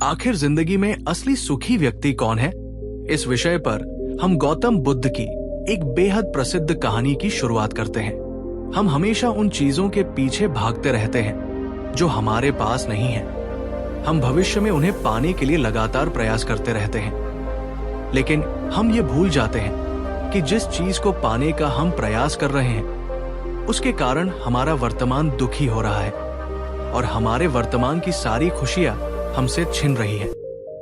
आखिर जिंदगी में असली सुखी व्यक्ति कौन है? इस विषय पर हम गौतम बुद्ध की एक बेहद प्रसिद्ध कहानी की शुरुआत करते हैं। हम हमेशा उन चीजों के पीछे भागते रहते हैं जो हमारे पास नहीं है। हम भविष्य में उन्हें पाने के लिए लगातार प्रयास करते रहते हैं, लेकिन हम ये भूल जाते हैं कि जिस चीज को पाने का हम प्रयास कर रहे हैं उसके कारण हमारा वर्तमान दुखी हो रहा है और हमारे वर्तमान की सारी खुशियां हमसे छिन रही है।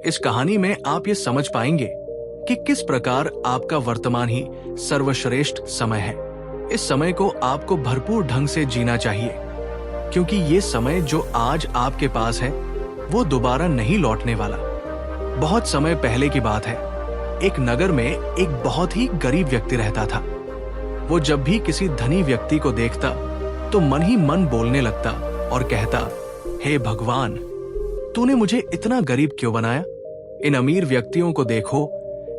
इस कहानी में आप ये समझ पाएंगे कि किस प्रकार आपका वर्तमान ही सर्वश्रेष्ठ समय है। इस समय को आपको भरपूर ढंग से जीना चाहिए, क्योंकि ये समय जो आज आपके पास है वो दोबारा नहीं लौटने वाला। बहुत समय पहले की बात है, एक नगर में एक बहुत ही गरीब व्यक्ति रहता था। वो जब भी किसी धनी व्यक्ति को देखता तो मन ही मन बोलने लगता और कहता, हे भगवान, तूने मुझे इतना गरीब क्यों बनाया? इन अमीर व्यक्तियों को देखो,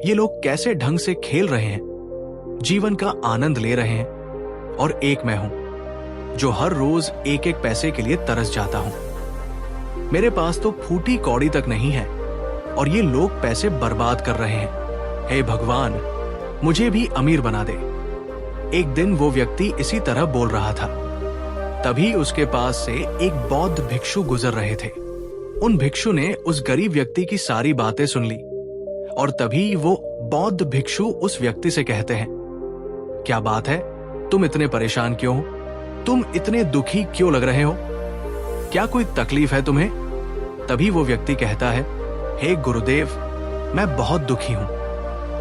ये लोग कैसे ढंग से खेल रहे हैं, जीवन का आनंद ले रहे हैं, और एक मैं हूं जो हर रोज एक एक पैसे के लिए तरस जाता हूं। मेरे पास तो फूटी कौड़ी तक नहीं है और ये लोग पैसे बर्बाद कर रहे हैं। हे भगवान, मुझे भी अमीर बना दे। एक दिन वो व्यक्ति इसी तरह बोल रहा था। तभी उसके पास से एक बौद्ध भिक्षु गुजर रहे थे। उन भिक्षु ने उस गरीब व्यक्ति की सारी बातें सुन ली और तभी वो बौद्ध भिक्षु उस व्यक्ति से कहते हैं, क्या बात है, तुम इतने परेशान क्यों हो? तुम इतने दुखी क्यों लग रहे हो? क्या कोई तकलीफ है तुम्हें? तभी वो व्यक्ति कहता है, हे गुरुदेव, मैं बहुत दुखी हूं,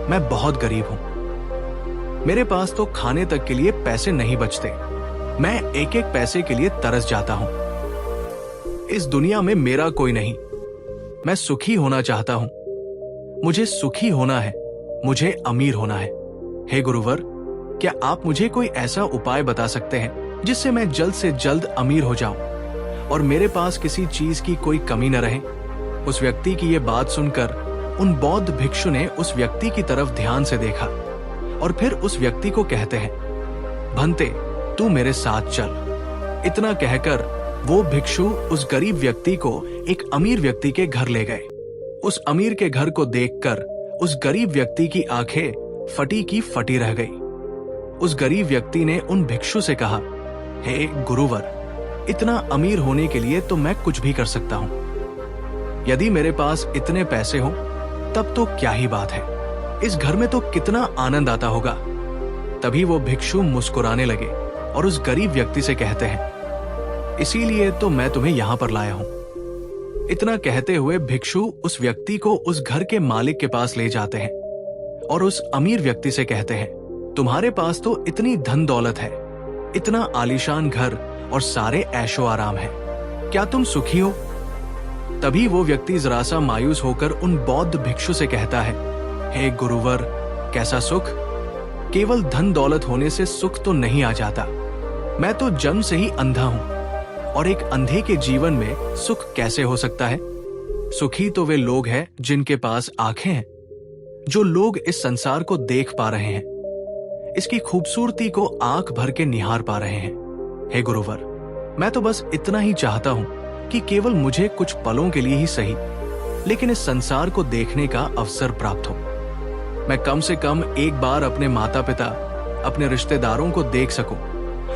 मैं बहुत गरीब हूं। मेरे पास तो खाने तक के लिए पैसे नहीं बचते। मैं एक एक पैसे के लिए तरस जाता हूं। इस दुनिया में मेरा कोई नहीं। मैं सुखी होना चाहता हूं। मुझे सुखी होना है, मुझे अमीर होना है। हे गुरुवर, क्या आप मुझे कोई ऐसा उपाय बता सकते हैं जिससे मैं जल्द से जल्द अमीर हो जाऊं और मेरे पास किसी चीज की कोई कमी न रहे? उस व्यक्ति की ये बात सुनकर उन बौद्ध भिक्षु ने उस व्यक्ति की तरफ ध्यान से देखा और फिर उस व्यक्ति को कहते हैं, भंते, तू मेरे साथ चल। इतना कहकर वो भिक्षु उस गरीब व्यक्ति को एक अमीर व्यक्ति के घर ले गए। उस अमीर के घर को देखकर उस गरीब व्यक्ति की आंखें फटी की फटी रह गई। उस गरीब व्यक्ति ने उन भिक्षु से कहा, हे गुरुवर, इतना अमीर होने के लिए तो मैं कुछ भी कर सकता हूं। यदि मेरे पास इतने पैसे हो तब तो क्या ही बात है, इस घर में तो कितना आनंद आता होगा। तभी वो भिक्षु मुस्कुराने लगे और उस गरीब व्यक्ति से कहते हैं, इसीलिए तो मैं तुम्हें यहां पर लाया हूं। इतना कहते हुए भिक्षु उस व्यक्ति को उस घर के मालिक के पास ले जाते हैं और उस अमीर व्यक्ति से कहते हैं, तुम्हारे पास तो इतनी धन दौलत है, इतना आलीशान घर और सारे ऐशो आराम है, क्या तुम सुखी हो? तभी वो व्यक्ति जरा सा मायूस होकर उन बौद्ध भिक्षु से कहता है, हे गुरुवर, कैसा सुख? केवल धन दौलत होने से सुख तो नहीं आ जाता। मैं तो जन्म से ही अंधा हूं और एक अंधे के जीवन में सुख कैसे हो सकता है? सुखी तो वे लोग हैं जिनके पास आंखें हैं, जो लोग इस संसार को देख पा रहे हैं, इसकी खूबसूरती को आंख भर के निहार पा रहे हैं। हे गुरुवर, मैं तो बस इतना ही चाहता हूं कि केवल मुझे कुछ पलों के लिए ही सही, लेकिन इस संसार को देखने का अवसर प्राप्त हो। मैं कम से कम एक बार अपने माता पिता, अपने रिश्तेदारों को देख सकूं,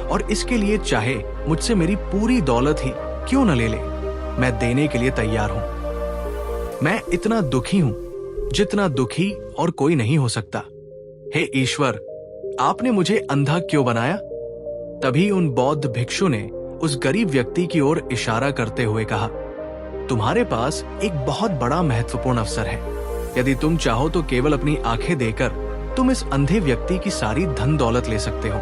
और इसके लिए चाहे मुझसे मेरी पूरी दौलत ही क्यों न ले ले, मैं देने के लिए तैयार हूं। मैं इतना दुखी हूं जितना दुखी और कोई नहीं हो सकता। हे ईश्वर, आपने मुझे अंधा क्यों बनाया? तभी उन बौद्ध भिक्षु ने उस गरीब व्यक्ति की ओर इशारा करते हुए कहा, तुम्हारे पास एक बहुत बड़ा महत्वपूर्ण अवसर है। यदि तुम चाहो तो केवल अपनी आंखें देकर तुम इस अंधे व्यक्ति की सारी धन दौलत ले सकते हो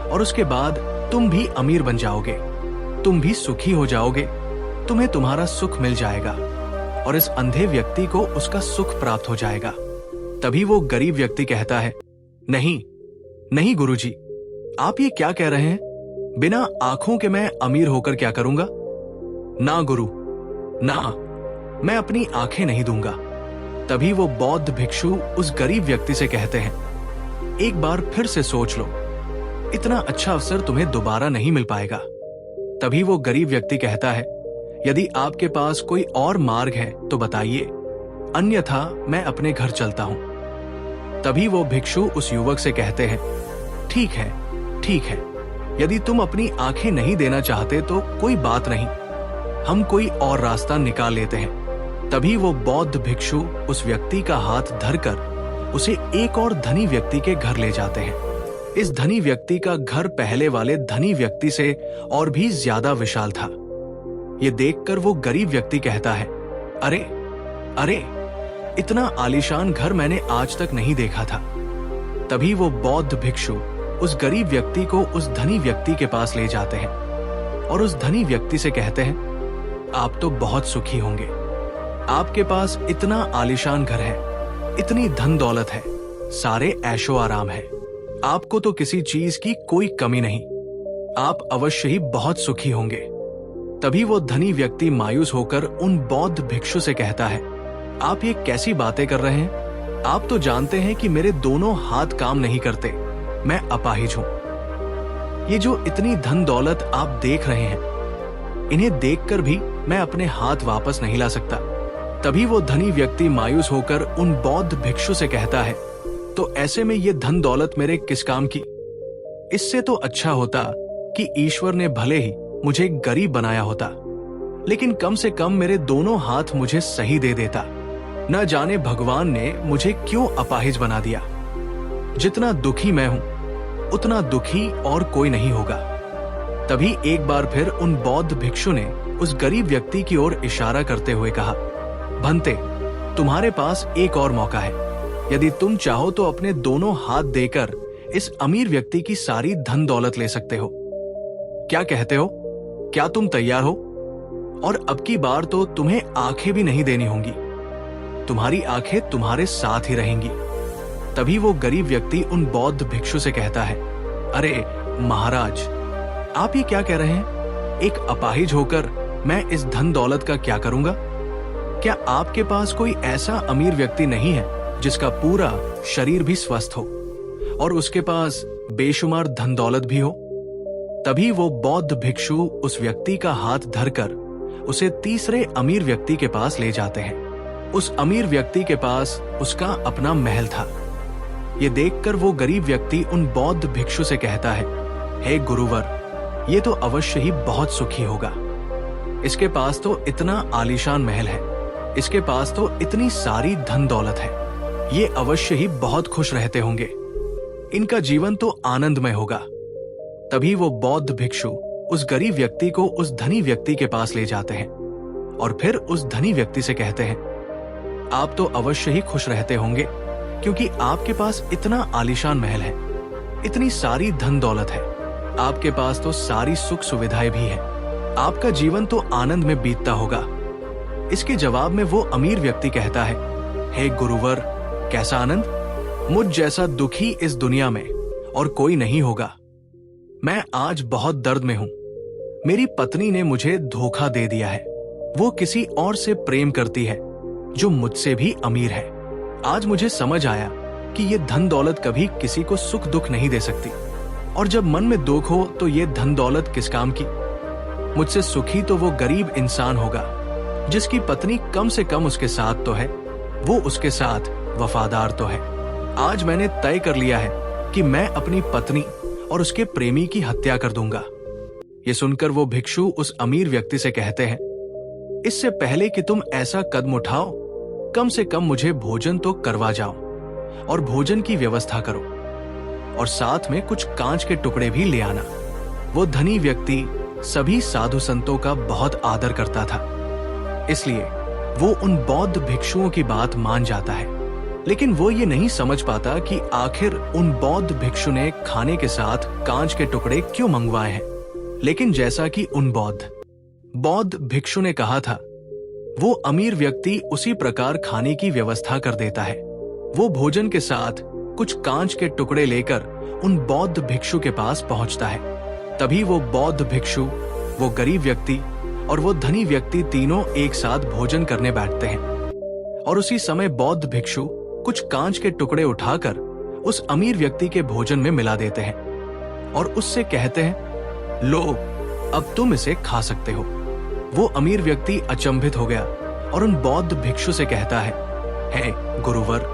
और उसके बाद तुम भी अमीर बन जाओगे, तुम भी सुखी हो जाओगे, तुम्हें तुम्हारा सुख मिल जाएगा और इस अंधे व्यक्ति को उसका सुख प्राप्त हो जाएगा। तभी वो गरीब व्यक्ति कहता है, नहीं नहीं गुरुजी, आप ये क्या कह रहे हैं? बिना आंखों के मैं अमीर होकर क्या करूंगा? ना गुरु, ना, मैं अपनी आंखें नहीं दूंगा। तभी वो बौद्ध भिक्षु उस गरीब व्यक्ति से कहते हैं, एक बार फिर से सोच लो, इतना अच्छा अवसर तुम्हें दोबारा नहीं मिल पाएगा। तभी वो गरीब व्यक्ति कहता है, यदि आपके पास कोई और मार्ग है तो बताइए, अन्यथा मैं अपने घर चलता हूं। तभी वो भिक्षु उस युवक से कहते हैं, ठीक है, ठीक है, यदि तुम अपनी आंखें नहीं देना चाहते तो कोई बात नहीं, हम कोई और रास्ता निकाल लेते हैं। तभी वो बौद्ध भिक्षु उस व्यक्ति का हाथ धरकर उसे एक और धनी व्यक्ति के घर ले जाते हैं। इस धनी व्यक्ति का घर पहले वाले धनी व्यक्ति से और भी ज्यादा विशाल था। ये देखकर वो गरीब व्यक्ति कहता है, अरे अरे, इतना आलीशान घर मैंने आज तक नहीं देखा था। तभी वो बौद्ध भिक्षु उस गरीब व्यक्ति को उस धनी व्यक्ति के पास ले जाते हैं और उस धनी व्यक्ति से कहते हैं, आप तो बहुत सुखी होंगे, आपके पास इतना आलीशान घर है, इतनी धन दौलत है, सारे ऐशो आराम है, आपको तो किसी चीज की कोई कमी नहीं, आप अवश्य ही बहुत सुखी होंगे। तभी वो धनी व्यक्ति मायूस होकर उन बौद्ध भिक्षु से कहता है, आप ये कैसी बातें कर रहे हैं? आप तो जानते हैं कि मेरे दोनों हाथ काम नहीं करते, मैं अपाहिज हूं। ये जो इतनी धन दौलत आप देख रहे हैं, इन्हें देखकर भी मैं अपने हाथ वापस नहीं ला सकता। तभी वो धनी व्यक्ति मायूस होकर उन बौद्ध भिक्षु से कहता है, तो ऐसे में ये धन दौलत मेरे किस काम की? इससे तो अच्छा होता कि ईश्वर ने भले ही मुझे गरीब बनाया होता, लेकिन कम से कम मेरे दोनों हाथ मुझे सही दे देता। न जाने भगवान ने मुझे क्यों अपाहिज बना दिया। जितना दुखी मैं हूं, उतना दुखी और कोई नहीं होगा। तभी एक बार फिर उन बौद्ध भिक्षु ने उस गरीब व्यक्ति की ओर इशारा करते हुए कहा, भंते, तुम्हारे पास एक और मौका है। यदि तुम चाहो तो अपने दोनों हाथ देकर इस अमीर व्यक्ति की सारी धन दौलत ले सकते हो। क्या कहते हो? क्या तुम तैयार हो? और अब की बार तो तुम्हें आंखें भी नहीं देनी होंगी, तुम्हारी आंखें तुम्हारे साथ ही रहेंगी। तभी वो गरीब व्यक्ति उन बौद्ध भिक्षु से कहता है, अरे महाराज, आप ये क्या कह रहे हैं? एक अपाहिज होकर मैं इस धन दौलत का क्या करूंगा? क्या आपके पास कोई ऐसा अमीर व्यक्ति नहीं है जिसका पूरा शरीर भी स्वस्थ हो और उसके पास बेशुमार धन दौलत भी हो? तभी वो बौद्ध भिक्षु उस व्यक्ति का हाथ धरकर उसे तीसरे अमीर व्यक्ति के पास ले जाते हैं। उस अमीर व्यक्ति के पास उसका अपना महल था। ये देखकर वो गरीब व्यक्ति उन बौद्ध भिक्षु से कहता है, हे गुरुवर, ये तो अवश्य ही बहुत सुखी होगा। इसके पास तो इतना आलीशान महल है, इसके पास तो इतनी सारी धन दौलत है, ये अवश्य ही बहुत खुश रहते होंगे, इनका जीवन तो आनंदमय होगा। तभी वो बौद्ध भिक्षु उस गरीब व्यक्ति को उस धनी व्यक्ति के पास ले जाते हैं और फिर उस धनी व्यक्ति से कहते हैं, आप तो अवश्य ही खुश रहते होंगे क्योंकि आपके पास इतना आलीशान महल है, इतनी सारी धन दौलत है, आपके पास तो सारी सुख सुविधाएं भी हैं, आपका जीवन तो आनंद में बीतता होगा। इसके जवाब में वो अमीर व्यक्ति कहता है, हे गुरुवर, कैसा आनंद? मुझ जैसा दुखी इस दुनिया में और कोई नहीं होगा। मैं आज बहुत दर्द में हूं। मेरी पत्नी ने मुझे धोखा दे दिया है, वो किसी और से प्रेम करती है जो मुझसे भी अमीर है। आज मुझे समझ आया कि ये धन दौलत कभी किसी को सुख दुख नहीं दे सकती, और जब मन में दुख हो तो ये धन दौलत किस काम की? मुझसे सुखी तो वो गरीब इंसान होगा जिसकी पत्नी कम से कम उसके साथ तो है, वो उसके साथ वफादार तो है। आज मैंने तय कर लिया है कि मैं अपनी पत्नी और उसके प्रेमी की हत्या कर दूंगा। ये सुनकर वो भिक्षु उस अमीर व्यक्ति से कहते हैं, इससे पहले कि तुम ऐसा कदम उठाओ, कम से कम मुझे भोजन तो करवा जाओ और भोजन की व्यवस्था करो, और साथ में कुछ कांच के टुकड़े भी ले आना। वो धनी व्यक्ति सभी साधु संतों का बहुत आदर करता था, इसलिए वो उन बौद्ध भिक्षुओं की बात मान जाता है। लेकिन वो ये नहीं समझ पाता कि आखिर उन बौद्ध भिक्षु ने खाने के साथ कांच के टुकड़े क्यों मंगवाए हैं। लेकिन जैसा कि उन बौद्ध भिक्षु ने कहा था, वो अमीर व्यक्ति उसी प्रकार खाने की व्यवस्था कर देता है। वो भोजन के साथ कुछ कांच के टुकड़े लेकर उन बौद्ध भिक्षु के पास पहुंचता है। तभी वो बौद्ध भिक्षु, वो गरीब व्यक्ति और वो धनी व्यक्ति तीनों एक साथ भोजन करने बैठते हैं, और उसी समय बौद्ध भिक्षु कुछ कांच के टुकड़े उठाकर उस अमीर व्यक्ति के भोजन में मिला देते हैं और उससे कहते हैं, लो, अब तुम इसे खा सकते हो। वो अमीर व्यक्ति अचंभित हो गया और उन बौद्ध भिक्षु से कहता है, हे गुरुवर,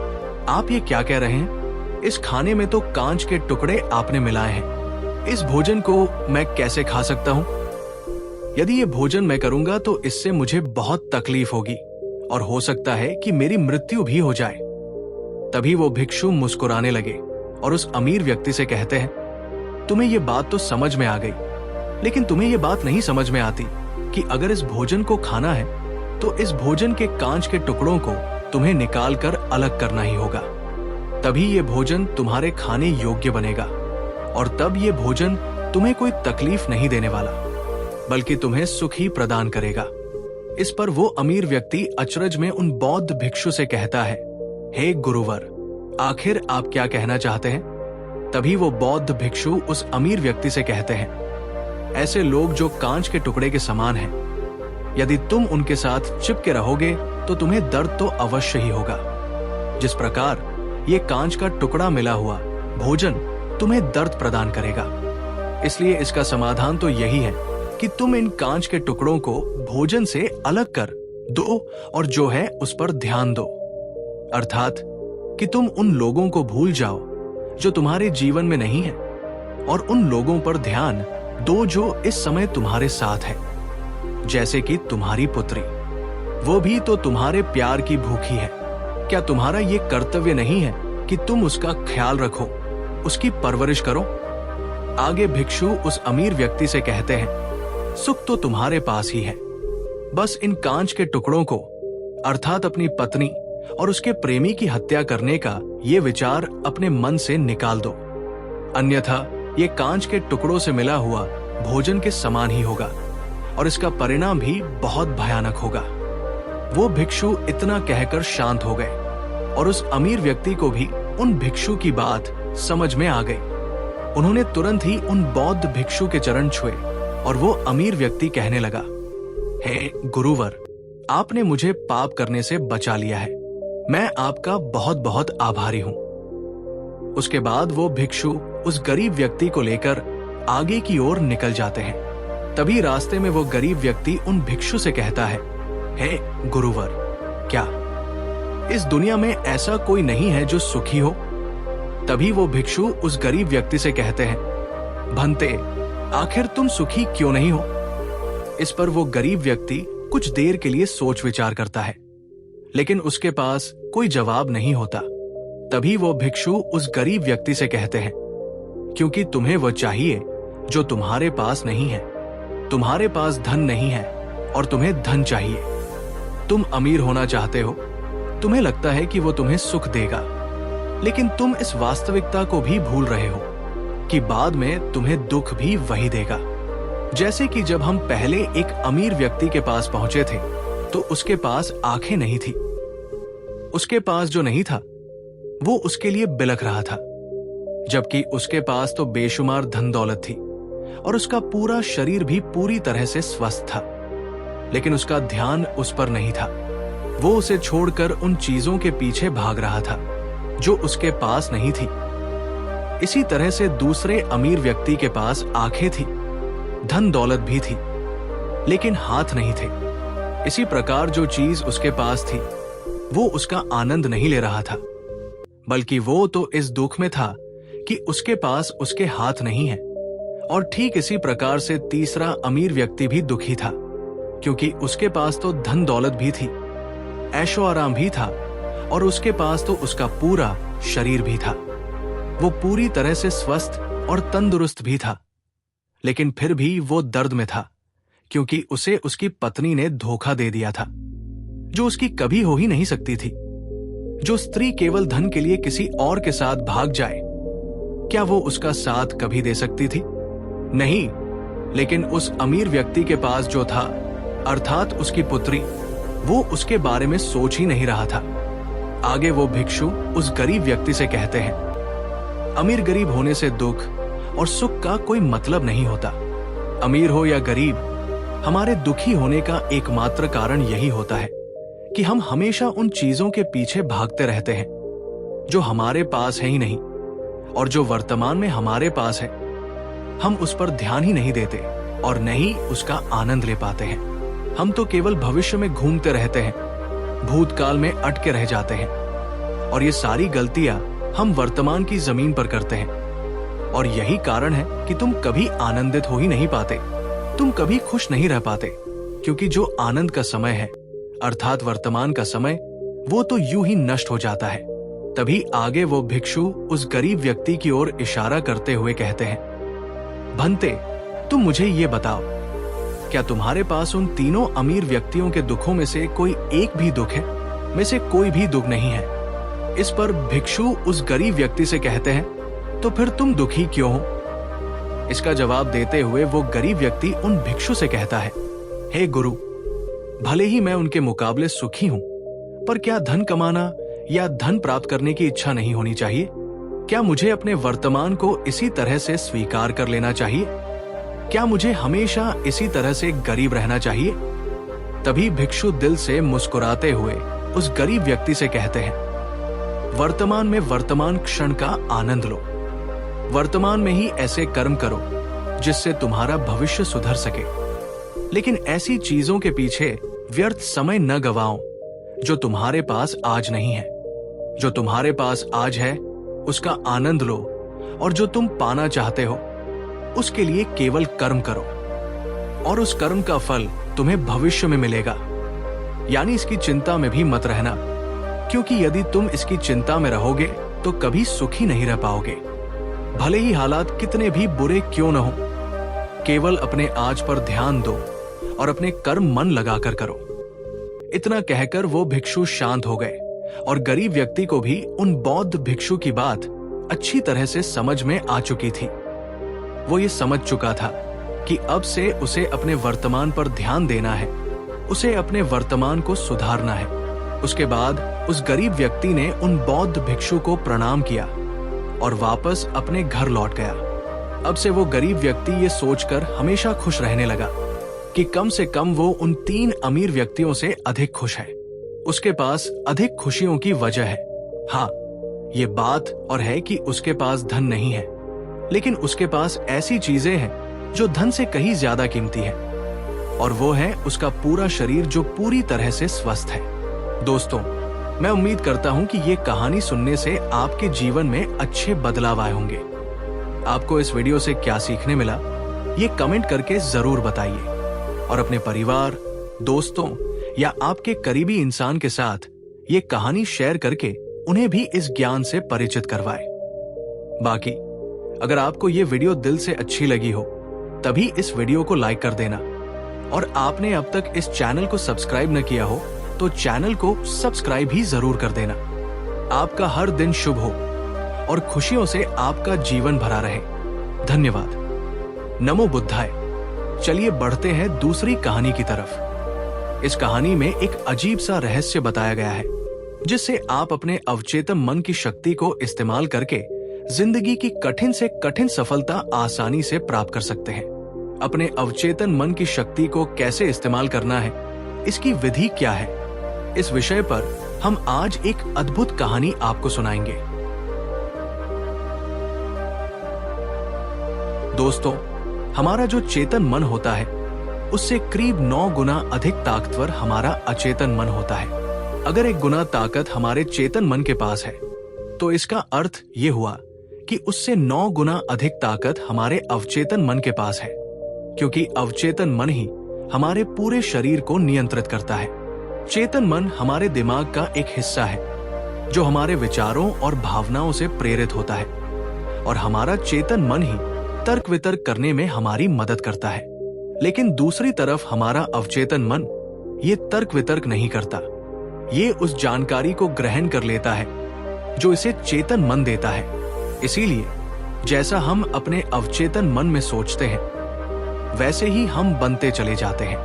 आप ये क्या कह रहे हैं? इस खाने में तो कांच के टुकड़े आपने मिलाए हैं। इस भोजन को मैं कैसे खा सकता हूं? यदि ये भोजन मैं करूंगा तो इससे मुझे बहुत तकलीफ होगी और हो सकता है कि मेरी मृत्यु भी हो जाए। तभी वो भिक्षु मुस्कुराने लगे और उस अमीर व्यक्ति से कहते हैं, तुम्हें ये बात तो समझ में आ गई, लेकिन तुम्हें ये बात नहीं समझ में आती कि अगर इस भोजन को खाना है तो इस भोजन के कांच के टुकड़ों को तुम्हें निकाल कर अलग करना ही होगा। तभी ये भोजन तुम्हारे खाने योग्य बनेगा और तब ये भोजन तुम्हें कोई तकलीफ नहीं देने वाला, बल्कि तुम्हें सुख ही प्रदान करेगा। इस पर वो अमीर व्यक्ति अचरज में उन बौद्ध भिक्षु से कहता है, हे गुरुवर, आखिर आप क्या कहना चाहते हैं? तभी वो बौद्ध भिक्षु उस अमीर व्यक्ति से कहते हैं, ऐसे लोग जो कांच के टुकड़े के समान हैं, यदि तुम उनके साथ चिपके रहोगे तो तुम्हें दर्द तो अवश्य ही होगा। जिस प्रकार ये कांच का टुकड़ा मिला हुआ भोजन तुम्हें दर्द प्रदान करेगा। इसलिए इसका समाधान तो यही है कि तुम इन कांच के टुकड़ों को भोजन से अलग कर दो और जो है उस पर ध्यान दो, अर्थात कि तुम उन लोगों को भूल जाओ जो तुम्हारे जीवन में नहीं है और उन लोगों पर ध्यान दो जो इस समय तुम्हारे साथ है। जैसे कि तुम्हारी पुत्री, वो भी तो तुम्हारे प्यार की भूखी है। क्या तुम्हारा ये कर्तव्य नहीं है कि तुम उसका ख्याल रखो, उसकी परवरिश करो? आगे भिक्षु उस अमीर व्यक्ति से कहते हैं, सुख तो तुम्हारे पास ही है, बस इन कांच के टुकड़ों को अर्थात अपनी पत्नी और उसके प्रेमी की हत्या करने का ये विचार अपने मन से निकाल दो, अन्यथा ये कांच के टुकड़ों से मिला हुआ भोजन के समान ही होगा और इसका परिणाम भी बहुत भयानक होगा। वो भिक्षु इतना कहकर शांत हो गए और उस अमीर व्यक्ति को भी उन भिक्षु की बात समझ में आ गई। उन्होंने तुरंत ही उन बौद्ध भिक्षु के चरण छुए और वो अमीर व्यक्ति कहने लगा, हे गुरुवर, आपने मुझे पाप करने से बचा लिया है। मैं आपका बहुत बहुत आभारी हूं। उसके बाद वो भिक्षु उस गरीब व्यक्ति को लेकर आगे की ओर निकल जाते हैं। तभी रास्ते में वो गरीब व्यक्ति उन भिक्षु से कहता है, हे गुरुवर, क्या इस दुनिया में ऐसा कोई नहीं है जो सुखी हो? तभी वो भिक्षु उस गरीब व्यक्ति से कहते हैं, भंते, आखिर तुम सुखी क्यों नहीं हो? इस पर वो गरीब व्यक्ति कुछ देर के लिए सोच विचार करता है, लेकिन उसके पास कोई जवाब नहीं होता। तभी वो भिक्षु उस गरीब व्यक्ति से कहते हैं, क्योंकि तुम्हें वो चाहिए जो तुम्हारे पास नहीं है। तुम्हारे पास धन नहीं है और तुम्हें धन चाहिए। तुम अमीर होना चाहते हो, तुम्हें लगता है कि वो तुम्हें सुख देगा, लेकिन तुम इस वास्तविकता को भी भूल रहे हो कि बाद में तुम्हें दुख भी वही देगा। जैसे कि जब हम पहले एक अमीर व्यक्ति के पास पहुंचे थे तो उसके पास आंखें नहीं थी। उसके पास जो नहीं था वो उसके लिए बिलख रहा था, जबकि उसके पास तो बेशुमार धन दौलत थी और उसका पूरा शरीर भी पूरी तरह से स्वस्थ था, लेकिन उसका ध्यान उस पर नहीं था। वो उसे छोड़कर उन चीजों के पीछे भाग रहा था जो उसके पास नहीं थी। इसी तरह से दूसरे अमीर व्यक्ति के पास आंखें थी, धन दौलत भी थी, लेकिन हाथ नहीं थे। इसी प्रकार जो चीज उसके पास थी वो उसका आनंद नहीं ले रहा था, बल्कि वो तो इस दुख में था कि उसके पास उसके हाथ नहीं है। और ठीक इसी प्रकार से तीसरा अमीर व्यक्ति भी दुखी था, क्योंकि उसके पास तो धन दौलत भी थी, ऐशो आराम भी था और उसके पास तो उसका पूरा शरीर भी था। वो पूरी तरह से स्वस्थ और तंदुरुस्त भी था, लेकिन फिर भी वो दर्द में था, क्योंकि उसे उसकी पत्नी ने धोखा दे दिया था, जो उसकी कभी हो ही नहीं सकती थी। जो स्त्री केवल धन के लिए किसी और के साथ भाग जाए, क्या वो उसका साथ कभी दे सकती थी? नहीं। लेकिन उस अमीर व्यक्ति के पास जो था, अर्थात उसकी पुत्री, वो उसके बारे में सोच ही नहीं रहा था। आगे वो भिक्षु उस गरीब व्यक्ति से कहते हैं, अमीर गरीब होने से दुख और सुख का कोई मतलब नहीं होता। अमीर हो या गरीब, हमारे दुखी होने का एकमात्र कारण यही होता है कि हम हमेशा उन चीजों के पीछे भागते रहते हैं जो हमारे पास है ही नहीं, और जो वर्तमान में हमारे पास है हम उस पर ध्यान ही नहीं देते और न ही उसका आनंद ले पाते हैं। हम तो केवल भविष्य में घूमते रहते हैं, भूतकाल में अटके रह जाते हैं, और ये सारी गलतियां हम वर्तमान की जमीन पर करते हैं। और यही कारण है कि तुम कभी आनंदित हो ही नहीं पाते, तुम कभी खुश नहीं रह पाते, क्योंकि जो आनंद का समय है अर्थात वर्तमान का समय, वो तो यूं ही नष्ट हो जाता है। तभी आगे वो भिक्षु उस गरीब व्यक्ति की ओर इशारा करते हुए कहते हैं, भंते, तुम मुझे ये बताओ, क्या तुम्हारे पास उन तीनों अमीर व्यक्तियों के दुखों में से कोई एक भी दुख है? में से कोई भी दुख नहीं है। इस पर भिक्षु उस गरीब व्यक्ति से कहते हैं, तो फिर तुम दुखी क्यों हो? इसका जवाब देते हुए वो गरीब व्यक्ति उन भिक्षु से कहता है, हे गुरु, भले ही मैं उनके मुकाबले सुखी हूं, पर क्या धन कमाना या धन प्राप्त करने की इच्छा नहीं होनी चाहिए? क्या मुझे अपने वर्तमान को इसी तरह से स्वीकार कर लेना चाहिए? क्या मुझे हमेशा इसी तरह से गरीब रहना चाहिए? तभी भिक्षु दिल से मुस्कुराते हुए उस गरीब व्यक्ति से कहते हैं, वर्तमान में वर्तमान क्षण का आनंद लो, वर्तमान में ही ऐसे कर्म करो जिससे तुम्हारा भविष्य सुधर सके, लेकिन ऐसी चीजों के पीछे व्यर्थ समय न गवाओ जो तुम्हारे पास आज नहीं है। जो तुम्हारे पास आज है उसका आनंद लो, और जो तुम पाना चाहते हो उसके लिए केवल कर्म करो, और उस कर्म का फल तुम्हें भविष्य में मिलेगा। यानी इसकी चिंता में भी मत रहना, क्योंकि यदि तुम इसकी चिंता में रहोगे तो कभी सुखी नहीं रह पाओगे, भले ही हालात कितने भी बुरे क्यों न हो। केवल अपने आज पर ध्यान दो और अपने कर्म मन लगाकर करो। इतना कहकर वो भिक्षु शांत हो गए, और गरीब व्यक्ति को भी उन बौद्ध भिक्षु की बात अच्छी तरह से समझ में आ चुकी थी। वो ये समझ चुका था कि अब से उसे अपने वर्तमान पर ध्यान देना है, उसे अपने वर्तमान को सुधारना है। उसके बाद उस गरीब व्यक्ति ने उन बौद्ध भिक्षु को प्रणाम किया और वापस अपने घर लौट गया। अब से वो गरीब व्यक्ति ये सोचकर हमेशा खुश रहने लगा कि कम से कम वो उन 3 अमीर व्यक्तियों से अधिक खुश है। उसके पास अधिक खुशियों की वजह है। हाँ, ये बात और है कि उसके पास धन नहीं है, लेकिन उसके पास ऐसी चीजें हैं जो धन से कहीं ज्यादा कीमती है, और वो है उसका पूरा शरीर जो पूरी तरह से स्वस्थ है। दोस्तों, मैं उम्मीद करता हूं कि ये कहानी सुनने से आपके जीवन में अच्छे बदलाव आए होंगे। आपको इस वीडियो से क्या सीखने मिला, ये कमेंट करके जरूर बताइए, और अपने परिवार, दोस्तों या आपके करीबी इंसान के साथ ये कहानी शेयर करके उन्हें भी इस ज्ञान से परिचित करवाएं। बाकी अगर आपको ये वीडियो दिल से अच्छी लगी हो तभी इस वीडियो को लाइक कर देना, और आपने अब तक इस चैनल को सब्सक्राइब न किया हो तो चैनल को सब्सक्राइब ही जरूर कर देना। आपका हर दिन शुभ हो और खुशियों से आपका जीवन भरा रहे। धन्यवाद। नमो बुद्धाय। चलिए बढ़ते हैं दूसरी कहानी की तरफ। इस कहानी में एक अजीब सा रहस्य बताया गया है, जिससे आप अपने अवचेतन मन की शक्ति को इस्तेमाल करके जिंदगी की कठिन से कठिन सफलता आसानी से प्राप्त कर सकते हैं। अपने अवचेतन मन की शक्ति को कैसे इस्तेमाल करना है, इसकी विधि क्या है, इस विषय पर हम आज एक अद्भुत कहानी आपको सुनाएंगे। दोस्तों, हमारा जो चेतन मन होता है उससे करीब 9 गुना अधिक ताकतवर हमारा अचेतन मन होता है। अगर 1 गुना ताकत हमारे चेतन मन के पास है तो इसका अर्थ ये हुआ कि उससे 9 गुना अधिक ताकत हमारे अवचेतन मन के पास है, क्योंकि अवचेतन मन ही हमारे पूरे शरीर को नियंत्रित करता है। चेतन मन हमारे दिमाग का एक हिस्सा है जो हमारे विचारों और भावनाओं से प्रेरित होता है, और हमारा चेतन मन ही तर्क वितर्क करने में हमारी मदद करता है। लेकिन दूसरी तरफ हमारा अवचेतन मन ये तर्क वितर्क नहीं करता, ये उस जानकारी को ग्रहण कर लेता है जो इसे चेतन मन देता है। इसीलिए जैसा हम अपने अवचेतन मन में सोचते हैं वैसे ही हम बनते चले जाते हैं।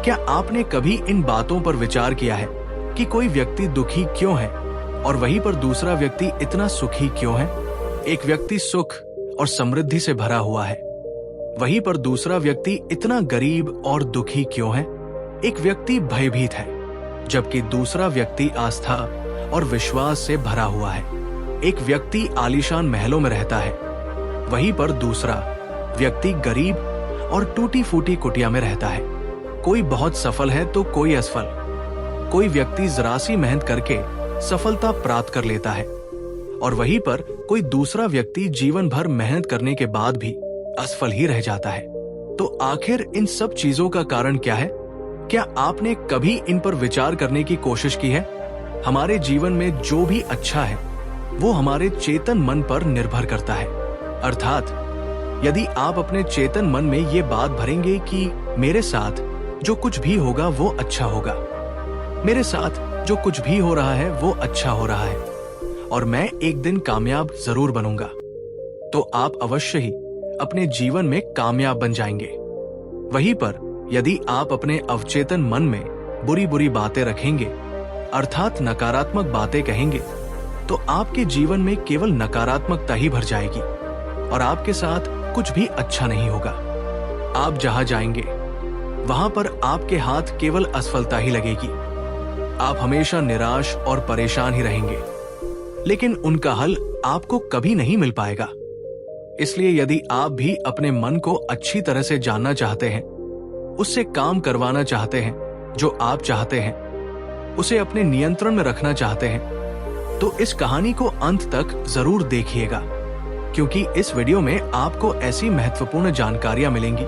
क्या आपने कभी इन बातों पर विचार किया है कि कोई व्यक्ति दुखी क्यों है और वहीं पर दूसरा व्यक्ति इतना सुखी क्यों है? एक व्यक्ति सुख और समृद्धि से भरा हुआ है, वहीं पर दूसरा व्यक्ति इतना गरीब और दुखी क्यों है? एक व्यक्ति भयभीत है जबकि दूसरा व्यक्ति आस्था और विश्वास से भरा हुआ है। एक व्यक्ति आलीशान महलों में रहता है, वहीं पर दूसरा व्यक्ति गरीब और टूटी फूटी कुटिया में रहता है। कोई बहुत सफल है तो कोई असफल। कोई व्यक्ति जरा सी मेहनत करके सफलता प्राप्त कर लेता है और वहीं पर कोई दूसरा व्यक्ति जीवन भर मेहनत करने के बाद भी असफल ही रह जाता है। तो आखिर इन सब चीजों का कारण क्या है? क्या आपने कभी इन पर विचार करने की कोशिश की है? हमारे जीवन में जो भी अच्छा है वो हमारे चेतन मन पर निर्भर करता है। अर्थात यदि आप अपने चेतन मन में ये बात भरेंगे कि मेरे साथ जो कुछ भी होगा वो अच्छा होगा, मेरे साथ जो कुछ भी हो रहा है वो अच्छा हो रहा है और मैं एक दिन कामयाब जरूर बनूंगा, तो आप अवश्य ही अपने जीवन में कामयाब बन जाएंगे। वहीं पर यदि आप अपने अवचेतन मन में बुरी बुरी बातें रखेंगे, अर्थात नकारात्मक बातें कहेंगे, तो आपके जीवन में केवल नकारात्मकता ही भर जाएगी और आपके साथ कुछ भी अच्छा नहीं होगा। आप जहां जाएंगे वहां पर आपके हाथ केवल असफलता ही लगेगी। आप हमेशा निराश और परेशान ही रहेंगे, लेकिन उनका हल आपको कभी नहीं मिल पाएगा। इसलिए यदि आप भी अपने मन को अच्छी तरह से जानना चाहते हैं, उससे काम करवाना चाहते हैं, जो आप चाहते हैं, उसे अपने नियंत्रण में रखना चाहते हैं, तो इस कहानी को अंत तक जरूर देखिएगा, क्योंकि इस वीडियो में आपको ऐसी महत्वपूर्ण जानकारियां मिलेंगी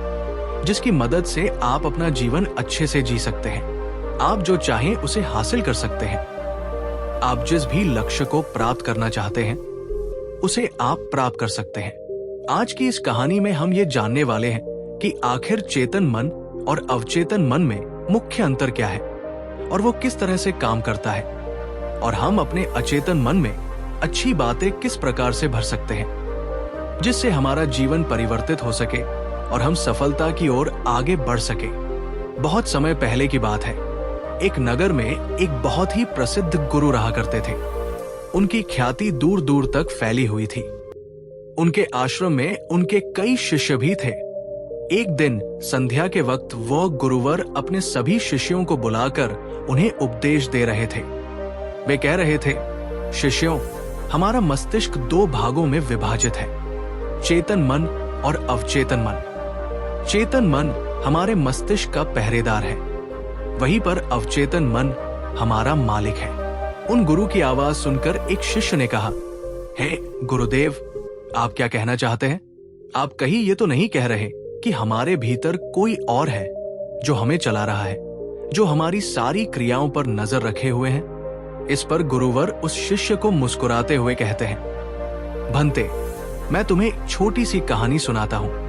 जिसकी मदद से आप अपना जीवन अच्छे से जी सकते हैं। आप जो चाहें उसे हासिल कर सकते हैं। आप जिस भी लक्ष्य को प्राप्त करना चाहते हैं उसे आप प्राप्त कर सकते हैं। आज की इस कहानी में हम ये जानने वाले हैं कि आखिर चेतन मन और अवचेतन मन में मुख्य अंतर क्या है और वो किस तरह से काम करता है, और हम अपने अचेतन मन में अच्छी बातें किस प्रकार से भर सकते हैं जिससे हमारा जीवन परिवर्तित हो सके और हम सफलता की ओर आगे बढ़ सके। बहुत समय पहले की बात है, एक नगर में एक बहुत ही प्रसिद्ध गुरु रहा करते थे। उनकी ख्याति दूर दूर तक फैली हुई थी। उनके आश्रम में उनके कई शिष्य भी थे। एक दिन संध्या के वक्त वह गुरुवर अपने सभी शिष्यों को बुलाकर उन्हें उपदेश दे रहे थे। वे कह रहे थे, शिष्यों, हमारा मस्तिष्क दो भागों में विभाजित है, चेतन मन और अवचेतन मन। चेतन मन हमारे मस्तिष्क का पहरेदार है, वहीं पर अवचेतन मन हमारा मालिक है। उन गुरु की आवाज सुनकर एक शिष्य ने कहा, हे गुरुदेव, आप क्या कहना चाहते हैं? आप कहीं ये तो नहीं कह रहे कि हमारे भीतर कोई और है जो हमें चला रहा है, जो हमारी सारी क्रियाओं पर नजर रखे हुए हैं? इस पर गुरुवर उस शिष्य को मुस्कुराते हुए कहते हैं, भंते, मैं तुम्हें एक छोटी सी कहानी सुनाता हूं।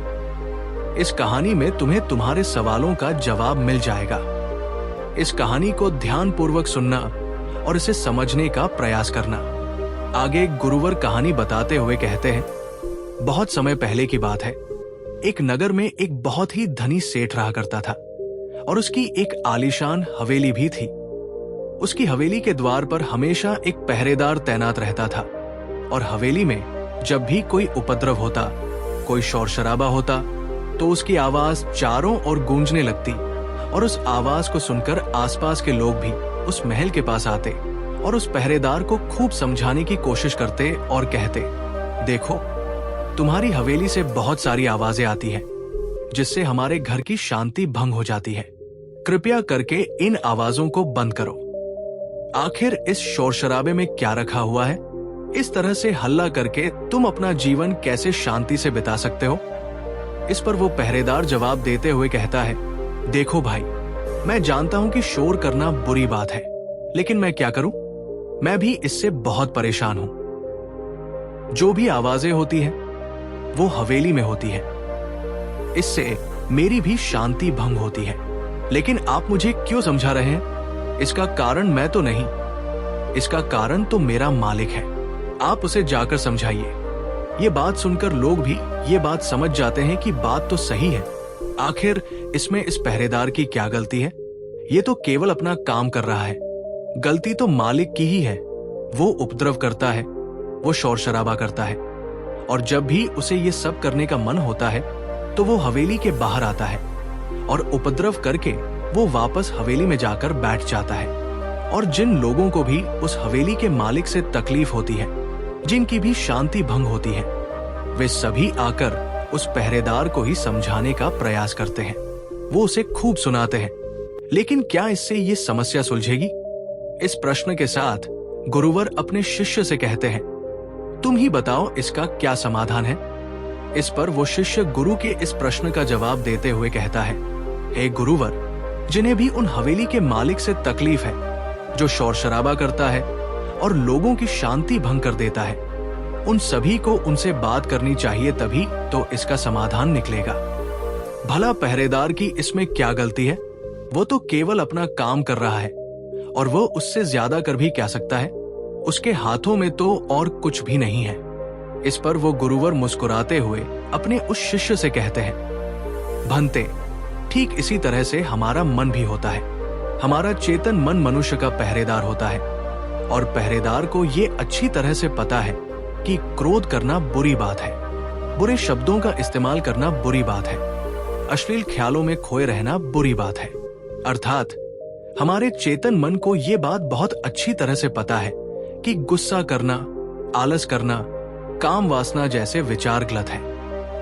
इस कहानी में तुम्हें तुम्हारे सवालों का जवाब मिल जाएगा। इस कहानी को ध्यानपूर्वक सुनना और इसे समझने का प्रयास करना। आगे गुरुवर कहानी बताते हुए कहते हैं, बहुत समय पहले की बात है। एक नगर में एक बहुत ही धनी सेठ रहा करता था और उसकी एक आलीशान हवेली भी थी। उसकी हवेली के द्वार पर हमेशा एक पहरेदार तैनात रहता था और हवेली में जब भी कोई उपद्रव होता, कोई शोर शराबा होता, तो उसकी आवाज चारों ओर गूंजने लगती और उस आवाज को सुनकर आसपास के लोग भी उस महल के पास आते और उस पहरेदार को खूब समझाने की कोशिश करते और कहते, देखो, तुम्हारी हवेली से बहुत सारी आवाजें आती हैं, जिससे हमारे घर की शांति भंग हो जाती है। कृपया करके इन आवाजों को बंद करो। आखिर इस शोर शराबे में क्या रखा हुआ है? इस तरह से हल्ला करके तुम अपना जीवन कैसे शांति से बिता सकते हो? इस पर वो पहरेदार जवाब देते हुए कहता है, देखो भाई, मैं जानता हूं कि शोर करना बुरी बात है, लेकिन मैं क्या करूं? मैं भी इससे बहुत परेशान हूं। जो भी आवाजें होती हैं, वो हवेली में होती है। इससे मेरी भी शांति भंग होती है। लेकिन आप मुझे क्यों समझा रहे हैं? इसका कारण मैं तो नहीं, इसका कारण तो मेरा मालिक है। आप उसे जाकर समझाइए। ये बात सुनकर लोग भी ये बात समझ जाते हैं कि बात तो सही है। आखिर इसमें इस पहरेदार की क्या गलती है? ये तो केवल अपना काम कर रहा है। गलती तो मालिक की ही है। वो उपद्रव करता है, वो शोर शराबा करता है, और जब भी उसे ये सब करने का मन होता है तो वो हवेली के बाहर आता है और उपद्रव करके वो वापस हवेली में जाकर बैठ जाता है। और जिन लोगों को भी उस हवेली के मालिक से तकलीफ होती है, जिनकी भी शांति भंग होती है, वे सभी आकर उस पहरेदार को ही समझाने का प्रयास करते हैं। वो उसे खूब सुनाते हैं। लेकिन क्या इससे ये समस्या सुलझेगी? इस प्रश्न के साथ गुरुवर अपने शिष्य से कहते हैं, तुम ही बताओ इसका क्या समाधान है। इस पर वो शिष्य गुरु के इस प्रश्न का जवाब देते हुए कहता है, हे गुरुवर, जिन्हें भी उन हवेली के मालिक से तकलीफ है, जो शोर शराबा करता है और लोगों की शांति भंग कर देता है, उन सभी को उनसे बात करनी चाहिए, तभी तो इसका समाधान निकलेगा। भला पहरेदार की इसमें क्या गलती है? वो तो केवल अपना काम कर रहा है और वो उससे ज्यादा कर भी क्या सकता है? उसके हाथों में तो और कुछ भी नहीं है। इस पर वो गुरुवर मुस्कुराते हुए अपने उस शिष्य से कहते हैं, भंते, ठीक इसी तरह से हमारा मन भी होता है। हमारा चेतन मन मनुष्य का पहरेदार होता है और पहरेदार को ये अच्छी तरह से पता है कि क्रोध करना बुरी बात है, बुरे शब्दों का इस्तेमाल करना बुरी बात है, अश्लील ख्यालों में खोए रहना बुरी बात है। अर्थात हमारे चेतन मन को ये बात बहुत अच्छी तरह से पता है कि गुस्सा करना, आलस करना, काम वासना जैसे विचार गलत है।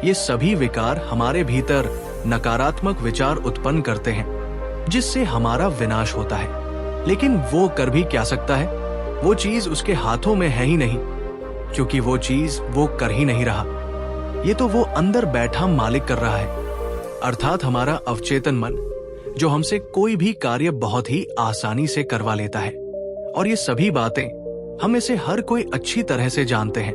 ये सभी विकार हमारे भीतर नकारात्मक विचार उत्पन्न करते हैं, जिससे हमारा विनाश होता है। लेकिन वो कर भी क्या सकता है? वो चीज उसके हाथों में है ही नहीं, क्योंकि वो चीज वो कर ही नहीं रहा। ये तो वो अंदर बैठा मालिक कर रहा है, अर्थात हमारा अवचेतन मन, जो हमसे कोई भी कार्य बहुत ही आसानी से करवा लेता है। और ये सभी बातें हम में से हर कोई अच्छी तरह से जानते हैं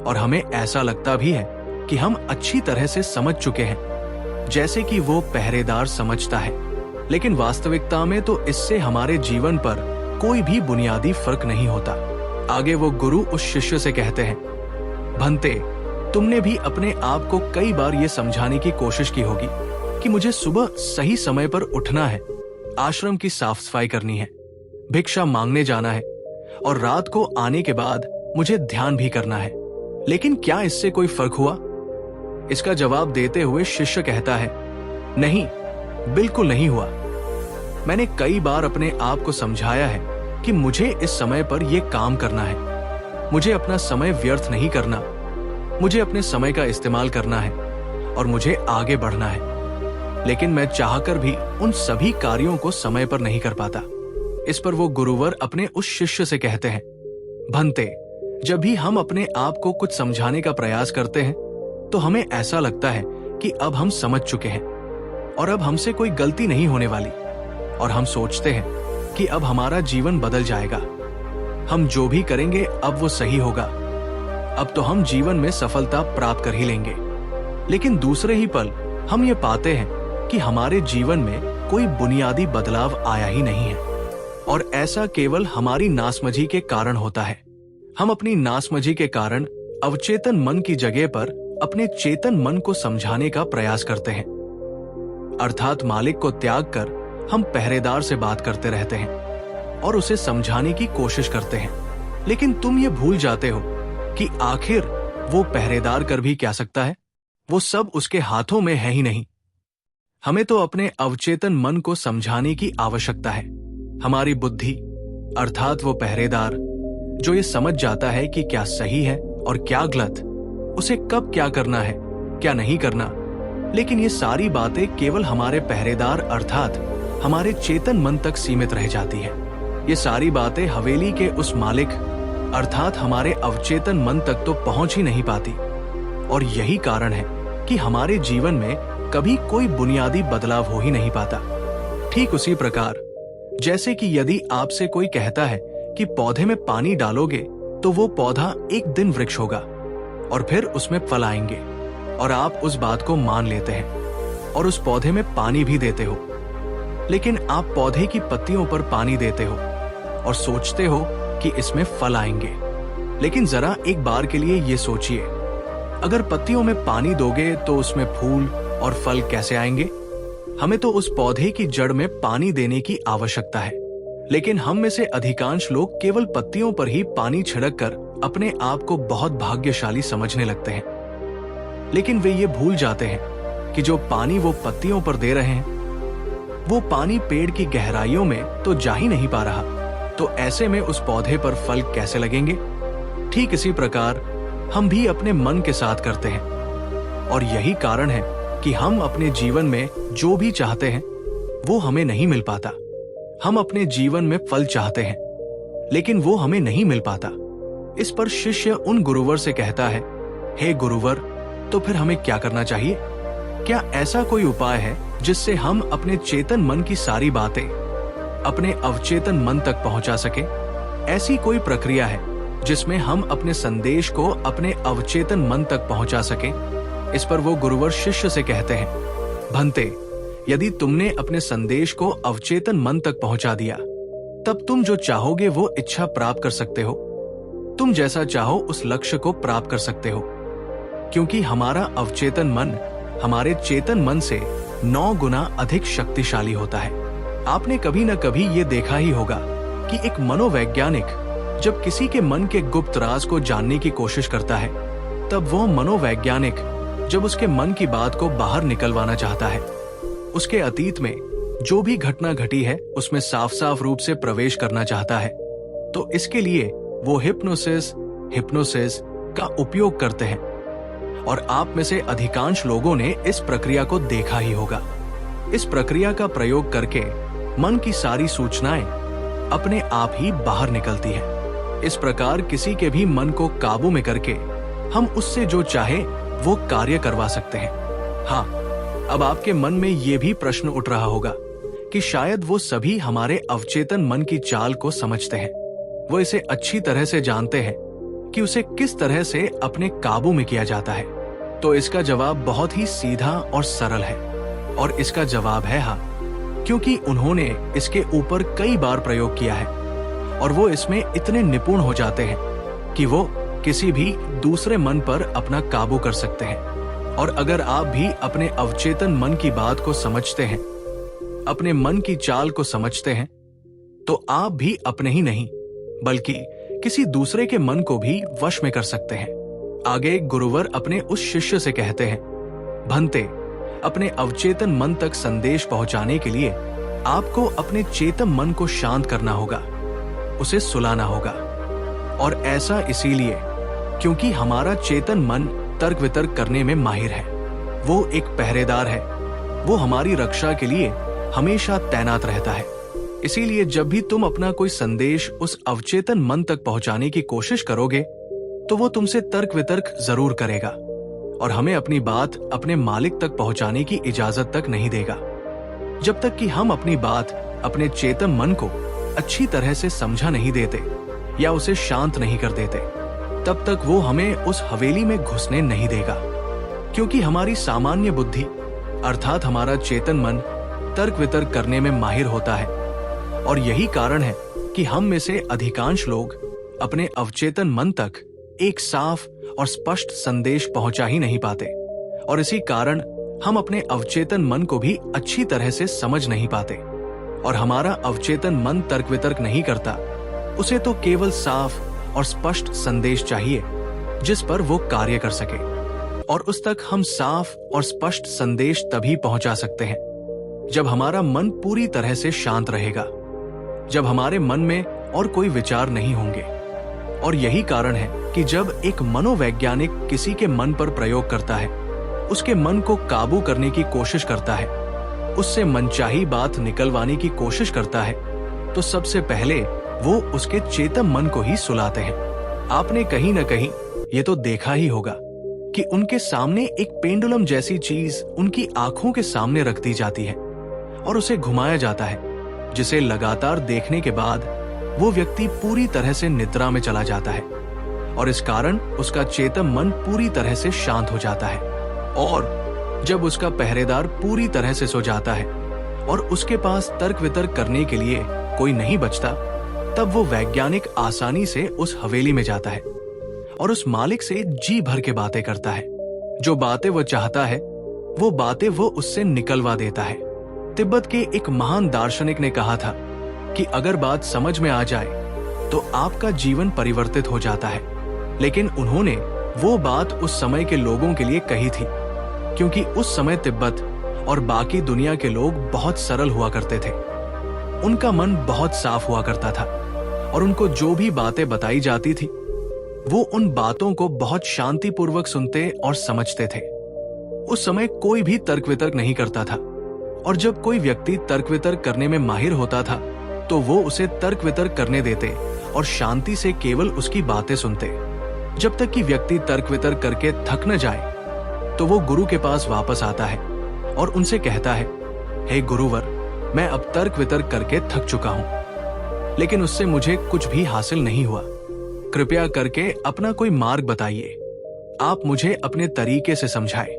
और हमें ऐसा लगता भी है कि हम अच्छी तरह से समझ चुके हैं, जैसे कि वो पहरेदार समझता है। लेकिन वास्तविकता में तो इससे हमारे जीवन पर कोई भी बुनियादी फर्क नहीं होता। आगे वो गुरु उस शिष्य से कहते हैं, भंते, तुमने भी अपने आप को कई बार ये समझाने की कोशिश की होगी कि मुझे सुबह सही समय पर उठना है, आश्रम की साफ सफाई करनी है, भिक्षा मांगने जाना है और रात को आने के बाद मुझे ध्यान भी करना है। लेकिन क्या इससे कोई फर्क हुआ? इसका जवाब देते हुए शिष्य कहता है, नहीं, बिल्कुल नहीं हुआ। मैंने कई बार अपने आप को समझाया है कि मुझे इस समय पर यह काम करना है, मुझे अपना समय व्यर्थ नहीं करना, मुझे अपने समय का इस्तेमाल करना है और मुझे आगे बढ़ना है। लेकिन मैं चाहकर भी उन सभी कार्यों को समय पर नहीं कर पाता। इस पर वो गुरुवर अपने उस शिष्य से कहते हैं, भंते, जब भी हम अपने आप को कुछ समझाने का प्रयास करते हैं तो हमें ऐसा लगता है कि अब हम समझ चुके हैं और अब हमसे कोई गलती नहीं होने वाली, और हम सोचते हैं कि अब हमारा जीवन बदल जाएगा, हम जो भी करेंगे अब वो सही होगा, अब तो हम जीवन में सफलता प्राप्त कर ही लेंगे। लेकिन दूसरे ही पल हम ये पाते हैं कि हमारे जीवन में कोई बुनियादी बदलाव आया ही नहीं है, और ऐसा केवल हमारी नासमझी के कारण होता है। हम अपनी नासमझी के कारण अवचेतन मन की जगह पर अपने चेतन मन को समझाने का प्रयास करते हैं, अर्थात मालिक को त्याग कर हम पहरेदार से बात करते रहते हैं और उसे समझाने की कोशिश करते हैं। लेकिन तुम ये भूल जाते हो कि आखिर वो पहरेदार कर भी क्या सकता है? वो सब उसके हाथों में है ही नहीं। हमें तो अपने अवचेतन मन को समझाने की आवश्यकता है। हमारी बुद्धि, अर्थात वो पहरेदार, जो ये समझ जाता है कि क्या सही है और क्या गलत, उसे कब क्या करना है, क्या नहीं करना। लेकिन ये सारी बातें केवल हमारे पहरेदार अर्थात हमारे चेतन मन तक सीमित रह जाती है। ये सारी बातें हवेली के उस मालिक अर्थात हमारे अवचेतन मन तक तो पहुंच ही नहीं पाती, और यही कारण है कि हमारे जीवन में कभी कोई बुनियादी बदलाव हो ही नहीं पाता। ठीक उसी प्रकार जैसे कि यदि आपसे कोई कहता है कि पौधे में पानी डालोगे तो वो पौधा एक दिन वृक्ष होगा और फिर उसमें फल आएंगे, और आप उस बात को मान लेते हैं और उस पौधे में पानी भी देते हो। लेकिन आप पौधे की पत्तियों पर पानी देते हो और सोचते हो कि इसमें फल आएंगे। लेकिन जरा एक बार के लिए ये सोचिए, अगर पत्तियों में पानी दोगे तो उसमें फूल और फल कैसे आएंगे? हमें तो उस पौधे की जड़ में पानी देने की आवश्यकता है। लेकिन हम में से अधिकांश लोग केवल पत्तियों पर ही पानी छिड़क कर अपने आप को बहुत भाग्यशाली समझने लगते हैं। लेकिन वे ये भूल जाते हैं कि जो पानी वो पत्तियों पर दे रहे हैं, वो पानी पेड़ की गहराइयों में तो जा ही नहीं पा रहा, तो ऐसे में उस पौधे पर फल कैसे लगेंगे? ठीक इसी प्रकार हम भी अपने मन के साथ करते हैं, और यही कारण है कि हम अपने जीवन में जो भी चाहते हैं वो हमें नहीं मिल पाता। हम अपने जीवन में फल चाहते हैं लेकिन वो हमें नहीं मिल पाता। इस पर शिष्य उन गुरुवर से कहता है, हे गुरुवर, तो फिर हमें क्या करना चाहिए? क्या ऐसा कोई उपाय है जिससे हम अपने चेतन मन की सारी बातें अपने अवचेतन मन तक पहुंचा सके? ऐसी कोई प्रक्रिया है जिसमें हम अपने संदेश को अपने अवचेतन मन तक पहुंचा सके? इस पर वो गुरुवर शिष्य से कहते हैं, भंते, यदि तुमने अपने संदेश को अवचेतन मन तक पहुंचा दिया तब तुम जो चाहोगे वो इच्छा प्राप्त कर सकते हो। तुम जैसा चाहो उस लक्ष्य को प्राप्त कर सकते हो, क्योंकि हमारा अवचेतन मन हमारे चेतन मन से 9 गुना अधिक शक्तिशाली होता है। आपने कभी न कभी ये देखा ही होगा कि एक मनोवैज्ञानिक जब किसी के मन के गुप्त राज को जानने की कोशिश करता है, तब वो मनोवैज्ञानिक जब उसके मन की बात को बाहर निकलवाना चाहता है, उसके अतीत में जो भी घटना घटी है उसमें साफ साफ रूप से प्रवेश करना चाहता है, तो इसके लिए वो हिप्नोसिस का उपयोग करते हैं। और आप में से अधिकांश लोगों ने इस प्रक्रिया को देखा ही होगा। इस प्रक्रिया का प्रयोग करके मन की सारी सूचनाएं अपने आप ही बाहर निकलती है। इस प्रकार किसी के भी मन को काबू में करके हम उससे जो चाहे वो कार्य करवा सकते हैं। हाँ, अब आपके मन में ये भी प्रश्न उठ रहा होगा कि शायद वो सभी हमारे अवचेतन मन की चाल को समझते हैं, वो इसे अच्छी तरह से जानते हैं कि उसे किस तरह से अपने काबू में किया जाता है। तो इसका जवाब बहुत ही सीधा और सरल है, और इसका जवाब है हाँ, क्योंकि उन्होंने इसके ऊपर कई बार प्रयोग किया है और वो इसमें इतने निपुण हो जाते हैं कि वो किसी भी दूसरे मन पर अपना काबू कर सकते हैं। और अगर आप भी अपने अवचेतन मन की बात को समझते हैं, अपने मन की चाल को समझते हैं, तो आप भी अपने ही नहीं बल्कि किसी दूसरे के मन को भी वश में कर सकते हैं। आगे गुरुवर अपने उस शिष्य से कहते हैं, भंते, अपने अवचेतन मन तक संदेश पहुंचाने के लिए आपको अपने चेतन मन को शांत करना होगा, उसे सुलाना होगा। और ऐसा इसीलिए क्योंकि हमारा चेतन मन तर्क वितर्क करने में माहिर है। वो एक पहरेदार है, वो हमारी रक्षा के लिए हमेशा तैनात रहता है। इसीलिए जब भी तुम अपना कोई संदेश उस अवचेतन मन तक पहुंचाने की कोशिश करोगे तो वो तुमसे तर्क वितर्क जरूर करेगा और हमें अपनी बात अपने मालिक तक पहुंचाने की इजाजत तक नहीं देगा। जब तक कि हम अपनी बात अपने चेतन मन को अच्छी तरह से समझा नहीं देते या उसे शांत नहीं कर देते, तब तक वो हमें उस हवेली में घुसने नहीं देगा। क्योंकि हमारी सामान्य बुद्धि अर्थात हमारा चेतन मन तर्क वितर्क करने में माहिर होता है, और यही कारण है कि हम में से अधिकांश लोग अपने अवचेतन मन तक एक साफ और स्पष्ट संदेश पहुंचा ही नहीं पाते, और इसी कारण हम अपने अवचेतन मन को भी अच्छी तरह से समझ नहीं पाते। और हमारा अवचेतन मन तर्क वितर्क नहीं करता, उसे तो केवल साफ और स्पष्ट संदेश चाहिए जिस पर वो कार्य कर सके। और उस तक हम साफ और स्पष्ट संदेश तभी पहुंचा सकते हैं जब हमारा मन पूरी तरह से शांत रहेगा, जब हमारे मन में और कोई विचार नहीं होंगे। और यही कारण है कि जब एक मनोवैज्ञानिक किसी के मन पर प्रयोग करता है, उसके मन को काबू करने की कोशिश करता है, उससे मनचाही बात निकलवाने की कोशिश करता है, तो सबसे पहले वो उसके चेतन मन को ही सुलाते हैं। आपने कहीं न कहीं ये तो देखा ही होगा कि उनके सामने एक पेंडुलम जैसी चीज उनकी आंखों के सामने रख दी जाती है और उसे घुमाया जाता है, जिसे लगातार देखने के बाद वो व्यक्ति पूरी तरह से निद्रा में चला जाता है और इस कारण उसका चेतन मन पूरी तरह से शांत हो जाता है। और जब उसका पहरेदार पूरी तरह से सो जाता है और उसके पास तर्क वितर्क करने के लिए कोई नहीं बचता, तब वो वैज्ञानिक आसानी से उस हवेली में जाता है और उस मालिक से जी भर के बातें करता है। जो बातें वो चाहता है वो बातें वो उससे निकलवा देता है। तिब्बत के एक महान दार्शनिक ने कहा था कि अगर बात समझ में आ जाए तो आपका जीवन परिवर्तित हो जाता है। लेकिन उन्होंने वो बात उस समय के लोगों के लिए कही थी, क्योंकि उस समय तिब्बत और बाकी दुनिया के लोग बहुत सरल हुआ करते थे। उनका मन बहुत साफ हुआ करता था और उनको जो भी बातें बताई जाती थी वो उन बातों को बहुत शांतिपूर्वक सुनते और समझते थे। उस समय कोई भी तर्क वितर्क नहीं करता था और जब कोई व्यक्ति तर्क वितर्क करने में माहिर होता था तो वो उसे तर्क वितर्क करने देते और शांति से केवल उसकी बातें सुनते। जब तक कि व्यक्ति तर्क वितर्क करके थक न जाए तो वो गुरु के पास वापस आता है और उनसे कहता है, हे गुरुवर, मैं अब तर्क वितर्क करके थक चुका हूं, लेकिन उससे मुझे कुछ भी हासिल नहीं हुआ। कृपया करके अपना कोई मार्ग बताइए। आप मुझे अपने तरीके से समझाएं।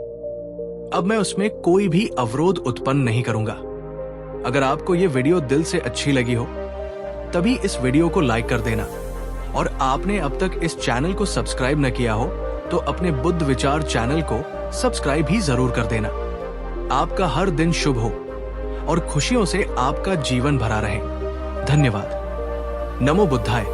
अब मैं उसमें कोई भी अवरोध उत्पन्न नहीं करूंगा। अगर आपको ये वीडियो दिल से अच्छी लगी हो तभी इस वीडियो को लाइक कर देना, और आपने अब तक इस चैनल को सब्सक्राइब न किया हो तो अपने बुद्ध विचार चैनल को सब्सक्राइब भी जरूर कर देना। आपका हर दिन शुभ हो और खुशियों से आपका जीवन भरा रहे। धन्यवाद। नमो बुद्धाय।